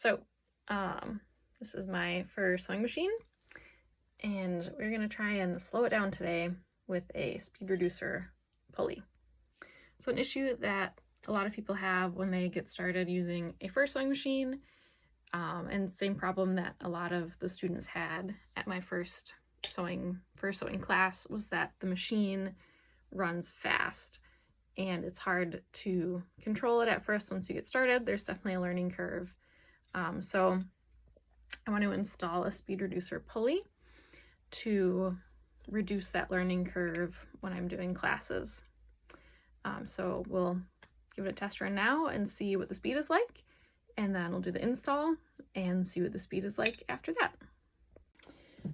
So, this is my first sewing machine, and we're going to try and slow it down today with a speed reducer pulley. So an issue that a lot of people have when they get started using a first sewing machine, and same problem that a lot of the students had at my first sewing class, was that the machine runs fast and it's hard to control it at first. Once you get started, there's definitely a learning curve. So I want to install a speed reducer pulley to reduce that learning curve when I'm doing classes. So we'll give it a test run now and see what the speed is like, and then we'll do the install and see what the speed is like after that.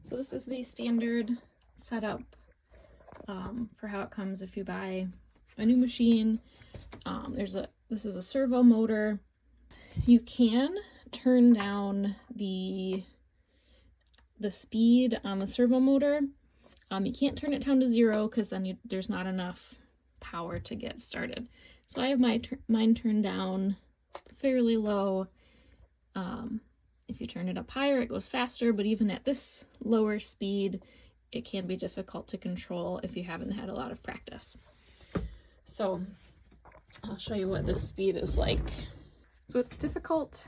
So this is the standard setup for how it comes if you buy a new machine. This is a servo motor. You can turn down the speed on the servo motor. You can't turn it down to 0 because then there's not enough power to get started. So I have mine turned down fairly low. If you turn it up higher, it goes faster, but even at this lower speed, it can be difficult to control if you haven't had a lot of practice. So I'll show you what this speed is like. So it's difficult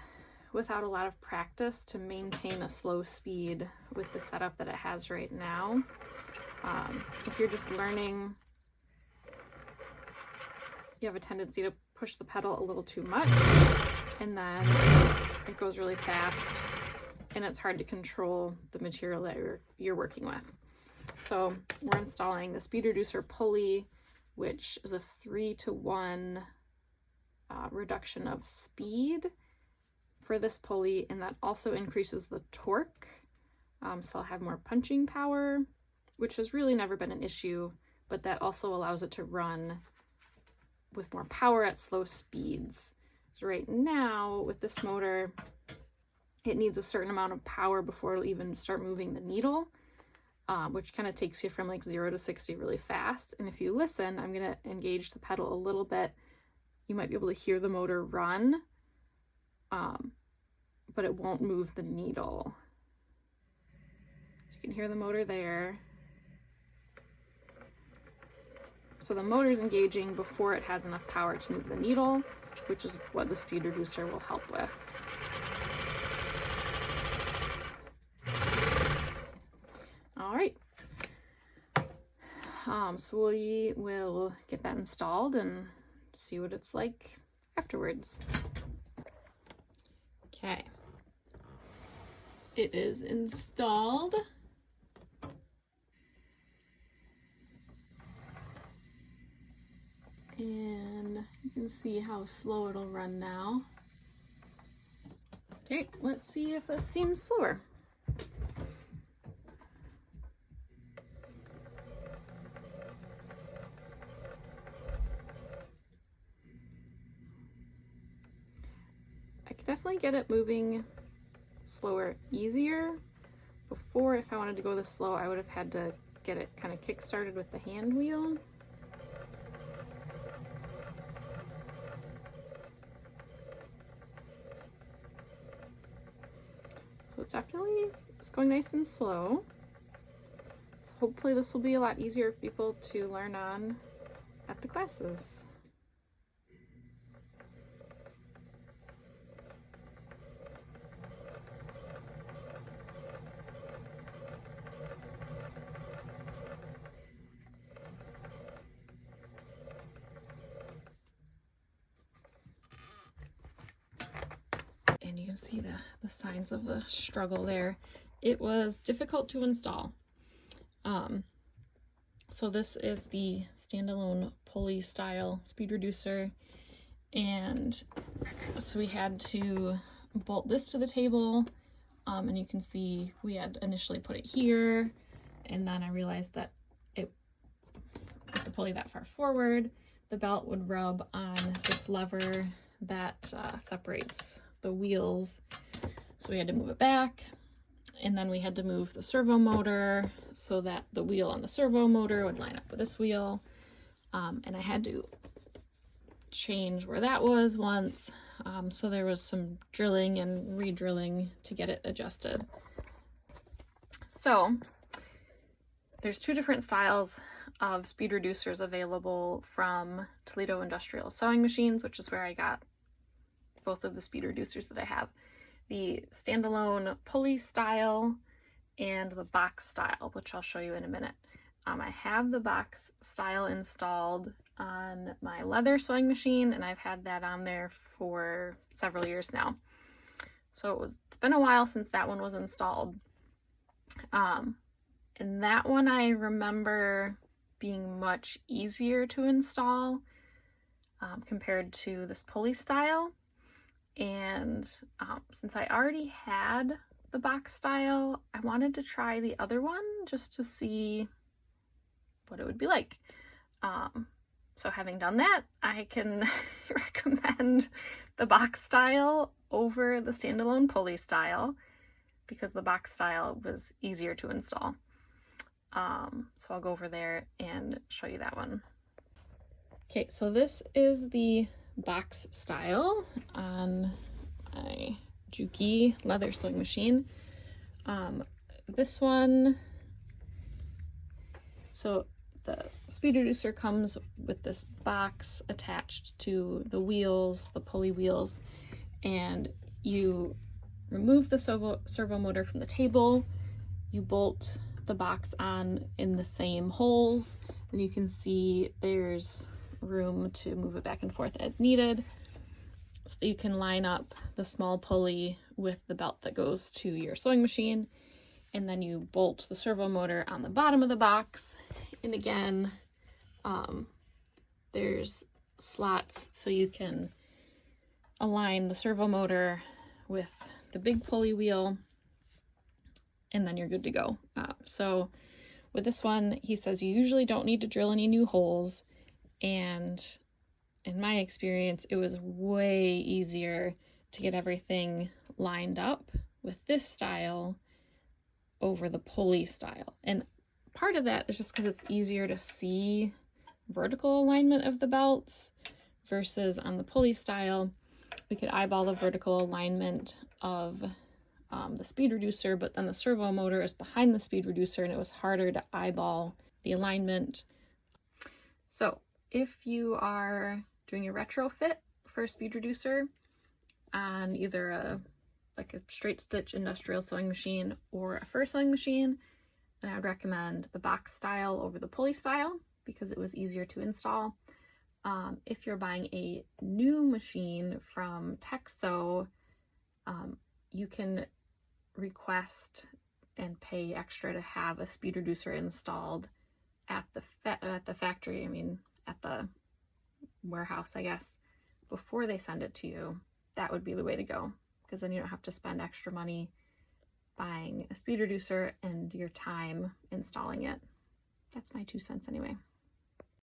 without a lot of practice to maintain a slow speed with the setup that it has right now. If you're just learning, you have a tendency to push the pedal a little too much, and then it goes really fast and it's hard to control the material that you're working with. So we're installing the speed reducer pulley, which is a 3-to-1 reduction of speed for this pulley, and that also increases the torque. So I'll have more punching power, which has really never been an issue, but that also allows it to run with more power at slow speeds. So right now with this motor, it needs a certain amount of power before it'll even start moving the needle, which kind of takes you from like 0 to 60 really fast. And if you listen, I'm going to engage the pedal a little bit. You might be able to hear the motor run, but it won't move the needle. So you can hear the motor there. So the motor's engaging before it has enough power to move the needle, which is what the speed reducer will help with. All right. So we will get that installed and see what it's like afterwards. Okay. It is installed. And you can see how slow it'll run now. Okay, let's see if this seems slower. I could definitely get it moving slower easier. Before, if I wanted to go this slow, I would have had to get it kind of kick-started with the hand wheel. So it's going nice and slow. So hopefully this will be a lot easier for people to learn on at the classes. And you can see the signs of the struggle there. It was difficult to install. So this is the standalone pulley style speed reducer, and so we had to bolt this to the table, and you can see we had initially put it here, and then I realized that with the pulley that far forward, the belt would rub on this lever that separates the wheels, so we had to move it back. And then we had to move the servo motor so that the wheel on the servo motor would line up with this wheel. And I had to change where that was once. so there was some drilling and re-drilling to get it adjusted. So there's two different styles of speed reducers available from Toledo Industrial Sewing Machines, which is where I got both of the speed reducers that I have. The standalone pulley style and the box style, which I'll show you in a minute. I have the box style installed on my leather sewing machine, and I've had that on there for several years now. So it's been a while since that one was installed. And that one I remember being much easier to install compared to this pulley style. And since I already had the box style, I wanted to try the other one just to see what it would be like. So having done that, I can recommend the box style over the standalone pulley style because the box style was easier to install. So I'll go over there and show you that one. Okay, so this is the box style on my Juki leather sewing machine. This one, so the speed reducer comes with this box attached to the wheels, the pulley wheels, and you remove the servo motor from the table, you bolt the box on in the same holes, and you can see there's room to move it back and forth as needed. So you can line up the small pulley with the belt that goes to your sewing machine, and then you bolt the servo motor on the bottom of the box. And again, there's slots so you can align the servo motor with the big pulley wheel, and then you're good to go. So with this one, he says you usually don't need to drill any new holes, and in my experience, it was way easier to get everything lined up with this style over the pulley style. And part of that is just because it's easier to see vertical alignment of the belts versus on the pulley style, we could eyeball the vertical alignment of the speed reducer, but then the servo motor is behind the speed reducer and it was harder to eyeball the alignment. So if you are doing a retrofit for a speed reducer on either a straight stitch industrial sewing machine or a fur sewing machine, then I would recommend the box style over the pulley style because it was easier to install. If you're buying a new machine from Techsew, you can request and pay extra to have a speed reducer installed at the factory, at the warehouse, I guess, before they send it to you. That would be the way to go, because then you don't have to spend extra money buying a speed reducer and your time installing it. That's my 2 cents anyway.